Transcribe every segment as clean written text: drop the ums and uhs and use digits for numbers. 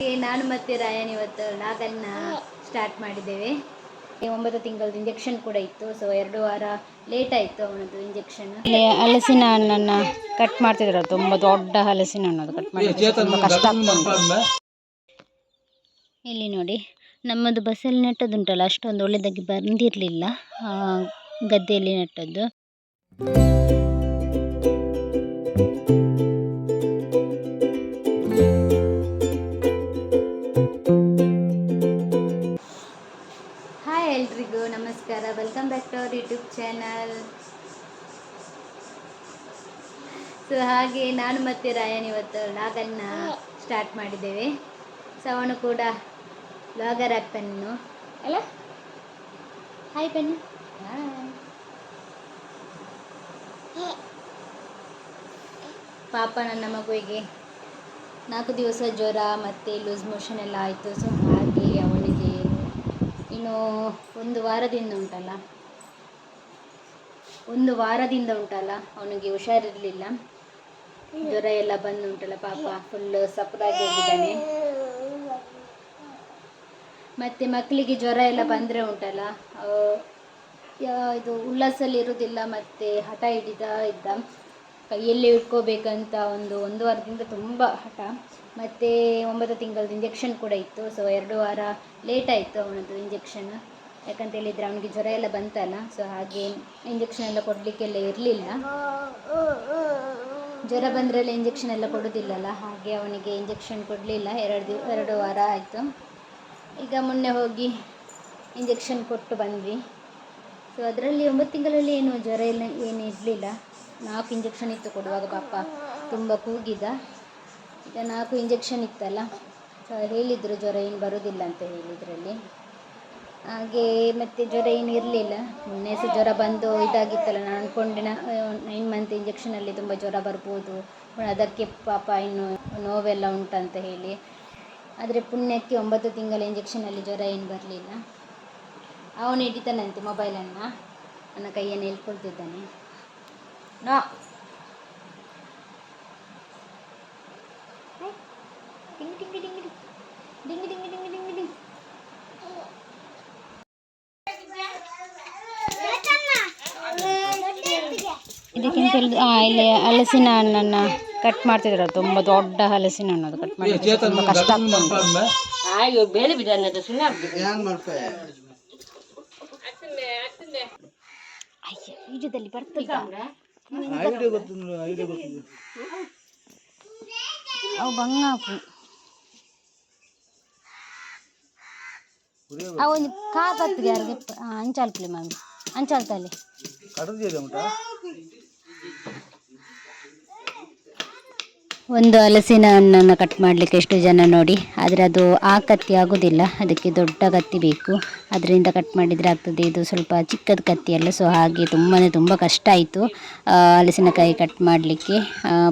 ನಾನು ಮತ್ತೆ ರಾಯನ್ ಇವತ್ತು ಲಾಗನ್ನ ಸ್ಟಾರ್ಟ್ ಮಾಡಿದ್ದೇವೆ. 9 ತಿಂಗಳದ್ದು ಇಂಜೆಕ್ಷನ್ ಕೂಡ ಇತ್ತು. ಸೊ 2 ವಾರ ಲೇಟ್ ಆಯಿತು ಅವನದ್ದು ಇಂಜೆಕ್ಷನ್. ಹಲಸಿನ ಹಣ್ಣನ್ನು ಕಟ್ ಮಾಡ್ತಿದ್ರು. ತುಂಬ ದೊಡ್ಡ ಹಲಸಿನ ಹಣ್ಣು, ಅದು ಕಟ್ ಮಾಡಿ ತುಂಬ ಕಷ್ಟ ಆಗ್ತದೆ. ಇಲ್ಲಿ ನೋಡಿ, ನಮ್ಮದು ಬಸ್ಸಲ್ಲಿ ನೆಟ್ಟದುಂಟಲ್ಲ, ಅಷ್ಟೊಂದು ಒಳ್ಳೆದಾಗಿ ಬಂದಿರಲಿಲ್ಲ. ಗದ್ದೆಯಲ್ಲಿ ನೆಟ್ಟದ್ದು. ಎಲ್ರಿಗೂ ನಮಸ್ಕಾರ, welcome back to our YouTube channel. So ಹಾಗೆ ನಾನು ಮತ್ತು ರಾಯನ್ ಇವತ್ತು ಲಾಗನ್ನ ಸ್ಟಾರ್ಟ್ ಮಾಡಿದ್ದೇವೆ. ಸೊ ಅವನು ಕೂಡ ಲಾಗರ್ ಆಗ್ತಾನೆ ಅಲ್ಲ. ಹಾಯ್ ಬನ್ನಿ. ಪಾಪ ನನ್ನ ಮಗುವಿಗೆ 4 ದಿವಸ ಜ್ವರ ಮತ್ತು ಲೂಸ್ ಮೋಷನ್ ಎಲ್ಲ ಆಯಿತು. ಸೊ ಹಾಗೆ ಅವನಿಗೆ ಇನ್ನು ಒಂದು ವಾರದಿಂದ ಉಂಟಲ್ಲ ಅವನಿಗೆ ಹುಷಾರಿರಲಿಲ್ಲ. ಜ್ವರ ಎಲ್ಲ ಬಂದುಂಟಲ್ಲ, ಪಾಪ ಫುಲ್ ಸಪ್ಪದಾಗಿ ಹೋಗಿದ್ದಾನೆ. ಮತ್ತು ಮಕ್ಕಳಿಗೆ ಜ್ವರ ಎಲ್ಲ ಬಂದರೆ ಉಂಟಲ್ಲ, ಇದು ಉಲ್ಲಾಸಲ್ಲಿ ಇರೋದಿಲ್ಲ, ಮತ್ತು ಹಠ ಹಿಡಿತಾ ಇದ್ದ. ಕೈಯಲ್ಲೇ ಇಟ್ಕೋಬೇಕಂತ ಒಂದು ವಾರದಿಂದ ತುಂಬ ಹಠ. ಮತ್ತು 9 ತಿಂಗಳದ್ದು ಇಂಜೆಕ್ಷನ್ ಕೂಡ ಇತ್ತು. ಸೊ 2 ವಾರ ಲೇಟ್ ಆಯಿತು ಅವನದ್ದು ಇಂಜೆಕ್ಷನ್. ಯಾಕಂತ ಹೇಳಿದರೆ ಅವನಿಗೆ ಜ್ವರ ಎಲ್ಲ ಬಂತಲ್ಲ, ಸೊ ಹಾಗೆ ಇಂಜೆಕ್ಷನ್ ಎಲ್ಲ ಕೊಡಲಿಕ್ಕೆಲ್ಲ ಇರಲಿಲ್ಲ. ಜ್ವರ ಬಂದರೆಲ್ಲ ಇಂಜೆಕ್ಷನ್ ಎಲ್ಲ ಕೊಡೋದಿಲ್ಲಲ್ಲ, ಹಾಗೆ ಅವನಿಗೆ ಇಂಜೆಕ್ಷನ್ ಕೊಡಲಿಲ್ಲ. 2 ವಾರ ಆಯಿತು. ಈಗ ಮೊನ್ನೆ ಹೋಗಿ ಇಂಜೆಕ್ಷನ್ ಕೊಟ್ಟು ಬಂದ್ವಿ. ಸೊ ಅದರಲ್ಲಿ 9 ತಿಂಗಳಲ್ಲಿ ಏನು ಜ್ವರ ಎಲ್ಲ ಏನು ಇರಲಿಲ್ಲ. 4 ಇಂಜೆಕ್ಷನ್ ಇತ್ತು ಕೊಡುವಾಗ. ಪಾಪ ತುಂಬ ಕೂಗಿದ. ಈಗ 4 ಇಂಜೆಕ್ಷನ್ ಇತ್ತಲ್ಲ, ಸೊ ಹೇಳಿದರು ಜ್ವರ ಏನು ಬರೋದಿಲ್ಲ ಅಂತ ಹೇಳಿದ್ರಲ್ಲಿ. ಹಾಗೆ ಮತ್ತು ಜ್ವರ ಏನು ಇರಲಿಲ್ಲ. ಮೊನ್ನೆ ಸಹ ಜ್ವರ ಬಂದು ಇದಾಗಿತ್ತಲ್ಲ, ನಾನು ಅಂದ್ಕೊಂಡೆ 9 ಮಂತ್ ಇಂಜೆಕ್ಷನಲ್ಲಿ ತುಂಬ ಜ್ವರ ಬರ್ಬೋದು, ಅದಕ್ಕೆ ಪಾಪ ಇನ್ನು ನೋವೆಲ್ಲ ಉಂಟಂತ ಹೇಳಿ. ಆದರೆ ಪುಣ್ಯಕ್ಕೆ 9 ತಿಂಗಳ ಇಂಜೆಕ್ಷನಲ್ಲಿ ಜ್ವರ ಏನು ಬರಲಿಲ್ಲ. ಅವನು ಹಿಡಿತಾನಂತೆ ಮೊಬೈಲನ್ನು, ನನ್ನ ಕೈಯನ್ನು ಹೇಳ್ಕೊಳ್ತಿದ್ದಾನೆ. No ding ding ding ding ding ding ding ding ding. ಇದಕ್ಕಿಂತ ಇಲ್ಲಿ ಹಲಸಿನ ಹಣ್ಣನ್ನು ಕಟ್ ಮಾಡ್ತಿದ್ರು. ತುಂಬ ದೊಡ್ಡ ಹಲಸಿನ ಹಣ್ಣು, ಅದು ಕಟ್ ಮಾಡಿ ತುಂಬ ಕಷ್ಟ ಆಗ್ತದೆ. ಈಜದಲ್ಲಿ ಬರ್ತದೆ ಅವು ಬಂಗಾಪು ಒಂದು ಕಾಪತ್ತಿಗೆ ಯಾರಿಗೆ ಅಂಚಾಲ್ಪಲಿ ಮಾಮಿ ಅಂಚಾಲ್ತಲ್ಲಿ ಒಂದು ಹಲಸಿನ ಹಣ್ಣನ್ನು ಕಟ್ ಮಾಡಲಿಕ್ಕೆ ಎಷ್ಟು ಜನ ನೋಡಿ. ಆದರೆ ಅದು ಆ ಕತ್ತಿ ಆಗೋದಿಲ್ಲ, ಅದಕ್ಕೆ ದೊಡ್ಡ ಕತ್ತಿ ಬೇಕು. ಅದರಿಂದ ಕಟ್ ಮಾಡಿದರೆ ಆಗ್ತದೆ. ಇದು ಸ್ವಲ್ಪ ಚಿಕ್ಕದ ಕತ್ತಿ ಅಲ್ಲ, ಸೊ ಹಾಗೆ ತುಂಬ ಕಷ್ಟ ಆಯಿತು ಹಲಸಿನಕಾಯಿ ಕಟ್ ಮಾಡಲಿಕ್ಕೆ.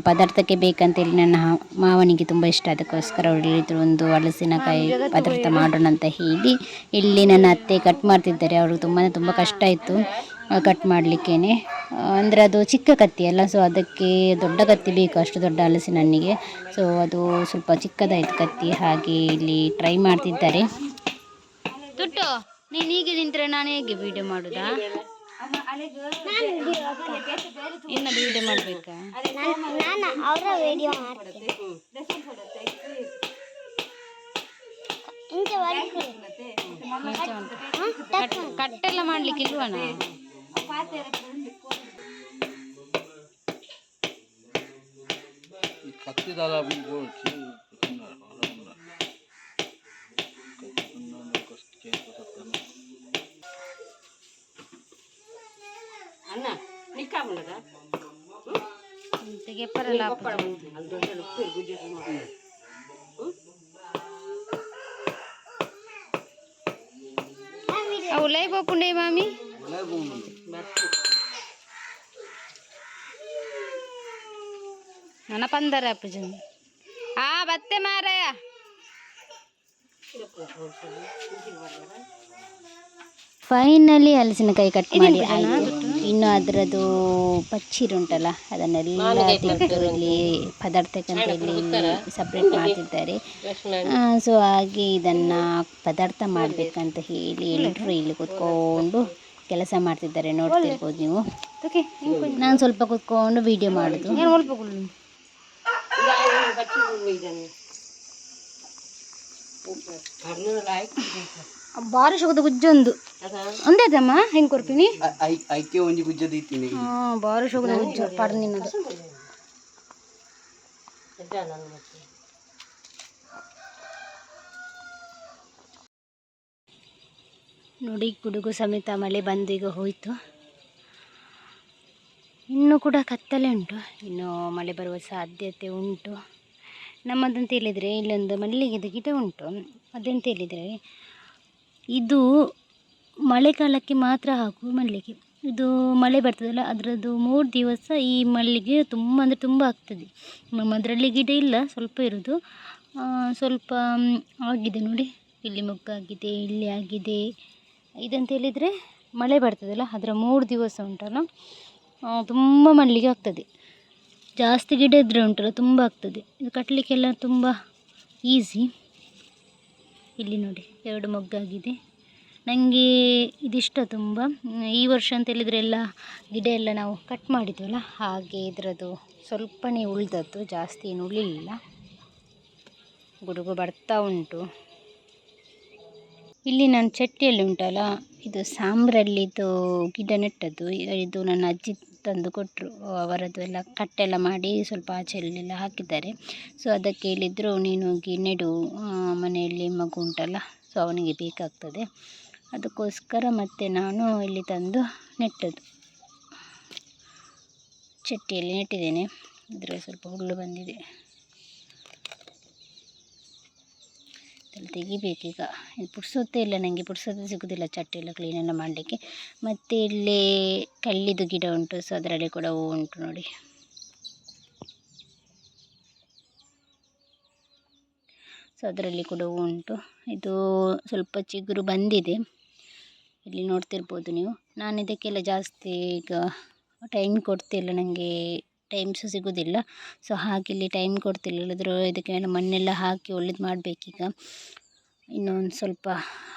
ಪದಾರ್ಥಕ್ಕೆ ಬೇಕಂತೇಳಿ ನನ್ನ ಮಾವನಿಗೆ ತುಂಬ ಇಷ್ಟ, ಅದಕ್ಕೋಸ್ಕರ ಅವ್ರು ಹೇಳಿದರು ಒಂದು ಹಲಸಿನಕಾಯಿ ಪದಾರ್ಥ ಮಾಡೋಣ ಅಂತ ಹೇಳಿ. ಇಲ್ಲಿ ನನ್ನ ಅತ್ತೆ ಕಟ್ ಮಾಡ್ತಿದ್ದಾರೆ. ಅವರು ತುಂಬ ಕಷ್ಟ ಆಯಿತು ಕಟ್ ಮಾಡಲಿಕ್ಕೇ. ಅಂದರೆ ಅದು ಚಿಕ್ಕ ಕತ್ತಿ ಅಲ್ಲ, ಸೊ ಅದಕ್ಕೆ ದೊಡ್ಡ ಕತ್ತಿ ಬೇಕು, ಅಷ್ಟು ದೊಡ್ಡ ಹಲಸಿನ ಹಣ್ಣಿಗೆ. ಸೊ ಅದು ಸ್ವಲ್ಪ ಚಿಕ್ಕದಾಯಿತು ಕತ್ತಿ. ಹಾಗೆ ಇಲ್ಲಿ ಟ್ರೈ ಮಾಡ್ತಿದ್ದಾರೆ. ತುಟ್ಟು ನೀನು ಹೀಗೆ ನಿಂತರೆ ನಾನು ಹೇಗೆ ವೀಡಿಯೋ ಮಾಡೋದಾ? ಇನ್ನದು ವೀಡಿಯೋ ಮಾಡಬೇಕಾ? ಕಟ್ಟೆಲ್ಲ ಮಾಡ್ಲಿಕ್ಕೆ ಇಲ್ವಣ? Ulay po punday mami. Nana pandara apa jen? Batte maraya. Finally ಹಲಸಿನಕಾಯಿ ಕಟ್ ಮಾಡಿ ಆಯಿತು. ಇನ್ನು ಅದರದ್ದು ಪಚ್ಚಿರುಂಟಲ್ಲ ಅದನ್ನೆಲ್ಲ ತೆಗೆದು ಇಲ್ಲಿ ಪದಾರ್ಥಕ್ಕಂತ ಇಲ್ಲಿ ಸಪ್ರೇಟ್ ಮಾಡ್ತಿದ್ದಾರೆ. ಸೊ ಹಾಗೆ ಇದನ್ನು ಪದಾರ್ಥ ಮಾಡಬೇಕಂತ ಹೇಳಿ ಎಲ್ಲರೂ ಇಲ್ಲಿ ಕೂತ್ಕೊಂಡು ಕೆಲಸ ಮಾಡ್ತಿದ್ದಾರೆ, ನೋಡ್ತಿರ್ಬೋದು ನೀವು. ನಾನು ಸ್ವಲ್ಪ ಕೂತ್ಕೊಂಡು ವಿಡಿಯೋ ಮಾಡೋದು. ಬಾರಿ ಶೋಕದ ಗುಜ್ಜೊಂದು ಒಂದೇದಮ್ಮ ಹೆಂಗೆ ಕೊಡ್ತೀನಿ ಐಕೆ ಒಂಜಿ ಗುಜ್ಜ ದೀತೀನಿ. ಬಾರಿ ಶೋಕದ ಗುಜ್ಜು ಪಾಡ ನಿನ್ನದು. ನೋಡಿ ಗುಡುಗು ಸಮೇತ ಮಳೆ ಬಂದು ಈಗ ಹೋಯಿತು. ಇನ್ನೂ ಕೂಡ ಕತ್ತಲೆ ಉಂಟು, ಇನ್ನು ಮಳೆ ಬರುವ ಸಾಧ್ಯತೆ ಉಂಟು. ನಮ್ಮದಂತ ಹೇಳಿದರೆ ಇಲ್ಲೊಂದು ಮಲ್ಲಿಗೆದ ಗಿಡ ಉಂಟು. ಅದೆಂತ ಹೇಳಿದರೆ ಇದು ಮಳೆಗಾಲಕ್ಕೆ ಮಾತ್ರ ಹಾಕುವ ಮಲ್ಲಿಗೆ. ಇದು ಮಳೆ ಬರ್ತದಲ್ಲ ಅದರದ್ದು 3 ದಿವಸ ಈ ಮಲ್ಲಿಗೆ ತುಂಬ ಅಂದರೆ ತುಂಬ ಆಗ್ತದೆ. ನಮ್ಮದರಲ್ಲಿ ಗಿಡ ಇಲ್ಲ, ಸ್ವಲ್ಪ ಇರೋದು. ಸ್ವಲ್ಪ ಆಗಿದೆ ನೋಡಿ, ಇಲ್ಲಿ ಮೊಗ್ಗಾಗಿದೆ, ಇಲ್ಲಿ ಆಗಿದೆ. ಇದಂತ ಹೇಳಿದರೆ ಮಳೆ ಬರ್ತದಲ್ಲ ಅದರ 3 ದಿವಸ ಉಂಟಲ್ಲ ತುಂಬ ಮಲ್ಲಿಗೆ ಆಗ್ತದೆ. ಜಾಸ್ತಿ ಗಿಡ ಇದ್ದರೆ ಉಂಟಲ್ಲ ತುಂಬ ಆಗ್ತದೆ. ಇದು ಕಟ್ಟಲಿಕ್ಕೆಲ್ಲ ತುಂಬ ಈಸಿ. ಇಲ್ಲಿ ನೋಡಿ 2 ಮೊಗ್ಗಾಗಿದೆ. ನನಗೆ ಇದಿಷ್ಟ ತುಂಬ. ಈ ವರ್ಷ ಅಂತ ಹೇಳಿದರೆ ಎಲ್ಲ ಗಿಡ ಎಲ್ಲ ನಾವು ಕಟ್ ಮಾಡಿದ್ವಲ್ಲ, ಹಾಗೆ ಇದರದ್ದು ಸ್ವಲ್ಪನೇ ಉಳಿದದ್ದು, ಜಾಸ್ತಿ ಏನು ಉಳಿಲಿಲ್ಲ. ಗುಡುಗು ಬರ್ತಾ ಉಂಟು. ಇಲ್ಲಿ ನಾನು ಚಟ್ಟಿಯಲ್ಲಿ ಉಂಟಲ್ಲ ಇದು ಸಾಂಬ್ರಲ್ಲಿದ್ದು ಗಿಡ ನೆಟ್ಟದ್ದು. ಇದು ನನ್ನ ಅಜ್ಜಿ ತಂದು ಕೊಟ್ಟರು. ಅವರದ್ದು ಎಲ್ಲ ಕಟ್ಟೆಲ್ಲ ಮಾಡಿ ಸ್ವಲ್ಪ ಆಚೆಯಲ್ಲೆಲ್ಲ ಹಾಕಿದ್ದಾರೆ. ಸೊ ಅದಕ್ಕೆ ಹೇಳಿದ್ರು ನೀನು ಹೋಗಿ ನೆಡು, ಮನೆಯಲ್ಲಿ ಮಗು ಉಂಟಲ್ಲ ಸೊ ಅವನಿಗೆ ಬೇಕಾಗ್ತದೆ. ಅದಕ್ಕೋಸ್ಕರ ಮತ್ತೆ ನಾನು ಇಲ್ಲಿ ತಂದು ನೆಟ್ಟದ್ದು. ಚಟ್ಟಿಯಲ್ಲಿ ನೆಟ್ಟಿದ್ದೇನೆ. ಇದರಲ್ಲಿ ಸ್ವಲ್ಪ ಹುಲ್ಲು ಬಂದಿದೆ, ತೆಗಿಬೇಕೀಗ. ಇದು ಪುಡ್ಸೋದೇ ಇಲ್ಲ ನನಗೆ, ಪುಡ್ಸೋದೇ ಸಿಗೋದಿಲ್ಲ ಚಟ್ಟೆಲ್ಲ ಕ್ಲೀನೆಲ್ಲ ಮಾಡಲಿಕ್ಕೆ. ಮತ್ತು ಇಲ್ಲಿ ಕಳ್ಳಿದು ಗಿಡ ಉಂಟು, ಸೊ ಅದರಲ್ಲಿ ಕೂಡ ಹೂವು ಉಂಟು ನೋಡಿ. ಸೊ ಅದರಲ್ಲಿ ಕೂಡ ಹೂವು ಉಂಟು. ಇದು ಸ್ವಲ್ಪ ಚಿಗುರು ಬಂದಿದೆ, ಇಲ್ಲಿ ನೋಡ್ತಿರ್ಬೋದು ನೀವು. ನಾನು ಇದಕ್ಕೆಲ್ಲ ಜಾಸ್ತಿ ಈಗ ಟೈಮ್ ಕೊಡ್ತಿಲ್ಲ, ನನಗೆ ಟೈಮ್ ಸಹ ಸಿಗೋದಿಲ್ಲ. ಸೊ ಹಾಗೆ ಇಲ್ಲಿ ಟೈಮ್ ಕೊಡ್ತಿಲ್ಲ. ಇಲ್ಲದ್ರೂ ಇದಕ್ಕೆ ಮಣ್ಣೆಲ್ಲ ಹಾಕಿ ಒಳ್ಳೇದು ಮಾಡಬೇಕೀಗ. ಇನ್ನೊಂದು ಸ್ವಲ್ಪ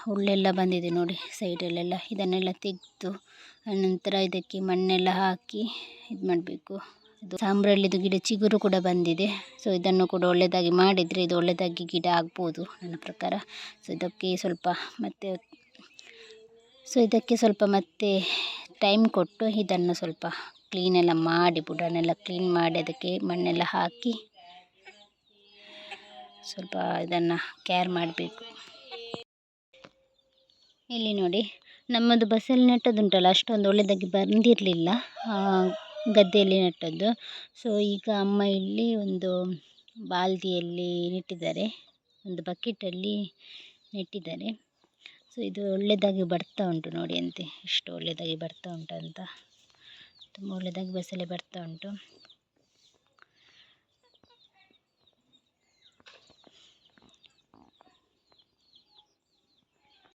ಹುಲ್ಲೆಲ್ಲ ಬಂದಿದೆ ನೋಡಿ ಸೈಡಲ್ಲೆಲ್ಲ. ಇದನ್ನೆಲ್ಲ ತೆಗೆದು ಆನಂತರ ಇದಕ್ಕೆ ಮಣ್ಣೆಲ್ಲ ಹಾಕಿ ಇದು ಮಾಡಬೇಕು. ಇದು ಸಾಂಬ್ರಳ್ಳಿದು ಗಿಡ ಚಿಗುರು ಕೂಡ ಬಂದಿದೆ. ಸೊ ಇದನ್ನು ಕೂಡ ಒಳ್ಳೆಯದಾಗಿ ಮಾಡಿದರೆ ಇದು ಒಳ್ಳೆಯದಾಗಿ ಗಿಡ ಆಗ್ಬೋದು ನನ್ನ ಪ್ರಕಾರ. ಸೊ ಇದಕ್ಕೆ ಸ್ವಲ್ಪ ಮತ್ತೆ ಟೈಮ್ ಕೊಟ್ಟು ಇದನ್ನು ಸ್ವಲ್ಪ ಕ್ಲೀನೆಲ್ಲ ಮಾಡಿ, ಬುಡನೆಲ್ಲ ಕ್ಲೀನ್ ಮಾಡಿ ಅದಕ್ಕೆ ಮಣ್ಣೆಲ್ಲ ಹಾಕಿ ಸ್ವಲ್ಪ ಇದನ್ನು ಕೇರ್ ಮಾಡಬೇಕು. ಇಲ್ಲಿ ನೋಡಿ ನಮ್ಮದು ಬಸಳೆ ನೆಟ್ಟದುಂಟಲ್ಲ ಅಷ್ಟೊಂದು ಒಳ್ಳೆಯದಾಗಿ ಬಂದಿರಲಿಲ್ಲ, ಗದ್ದೆಯಲ್ಲಿ ನೆಟ್ಟದ್ದು. ಸೊ ಈಗ ಅಮ್ಮ ಇಲ್ಲಿ ಒಂದು ಬಾಲ್ದಿಯಲ್ಲಿ ನೆಟ್ಟಿದ್ದಾರೆ, ಒಂದು ಬಕೆಟಲ್ಲಿ ನೆಟ್ಟಿದ್ದಾರೆ. ಸೊ ಇದು ಒಳ್ಳೆಯದಾಗಿ ಬರ್ತಾ ಉಂಟು ನೋಡಿ, ಅಂತೆ ಎಷ್ಟು ಒಳ್ಳೆಯದಾಗಿ ಬರ್ತಾ ಉಂಟು ಅಂತ. ತುಂಬ ಒಳ್ಳೆಯದಾಗಿ ಬಸಳೆ ಬರ್ತಾ ಉಂಟು.